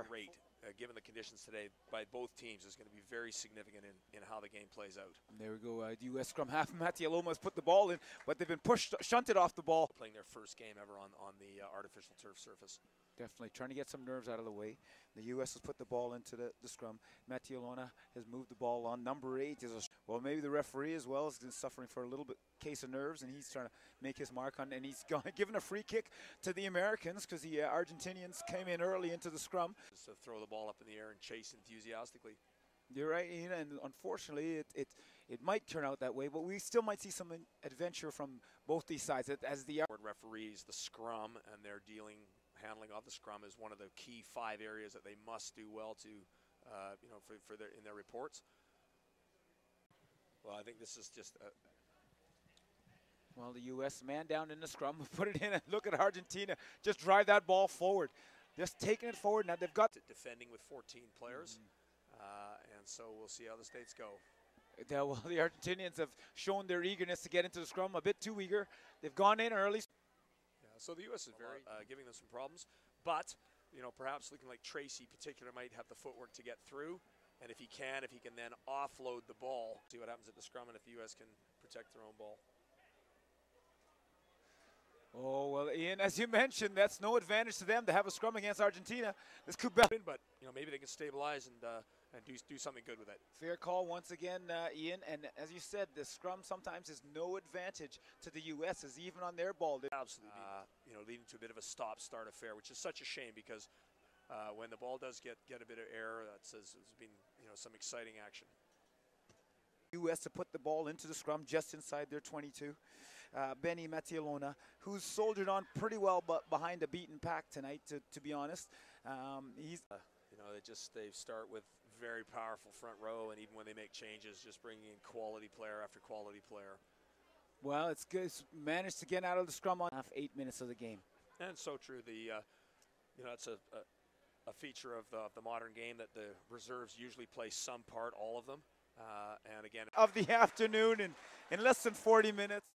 Rate, given the conditions today by both teams, is going to be very significant in how the game plays out. And there we go. The U.S. scrum half. Matialoma has put the ball in, but they've been shunted off the ball. Playing their first game ever on the artificial turf surface. Definitely trying to get some nerves out of the way. The U.S. has put the ball into the scrum. Matialona has moved the ball on. Number 8 is well, maybe the referee as well is suffering for a little bit case of nerves, and he's trying to make his mark on. And he's given a free kick to the Americans because the Argentinians came in early into the scrum. Just to throw the ball up in the air and chase enthusiastically. You're right, Ian, and unfortunately it might turn out that way, but we still might see some adventure from both these sides. As the referees, the scrum and their handling of the scrum is one of the key 5 areas that they must do well to, in their reports. Well, I think this is just. Well, the U.S. man down in the scrum, put it in, and look at Argentina just drive that ball forward, just taking it forward. Now they've got defending with 14 players, and so we'll see how the States go. Yeah, well, the Argentinians have shown their eagerness to get into the scrum, a bit too eager. They've gone in early. So the U.S. is very giving them some problems, but perhaps looking like Tracy particular might have the footwork to get through, and if he can then offload the ball, see what happens at the scrum, and if the U.S. can protect their own ball. Oh well, Ian, as you mentioned, that's no advantage to them to have a scrum against Argentina. This could be, but maybe they can stabilize and do something good with it. Fair call once again, Ian. And as you said, the scrum sometimes is no advantage to the U.S. as even on their ball. Absolutely, leading to a bit of a stop-start affair, which is such a shame because when the ball does get a bit of air, there's been some exciting action. U.S. to put the ball into the scrum just inside their 22. Benny Matialona, who's soldiered on pretty well but behind a beaten pack tonight, to be honest. He's they start with very powerful front row, and even when they make changes, just bringing in quality player after quality player. Well, it's good. It's managed to get out of the scrum on 8 minutes of the game. And so true. It's a feature of the modern game that the reserves usually play some part, all of them. And again, of the afternoon in less than 40 minutes.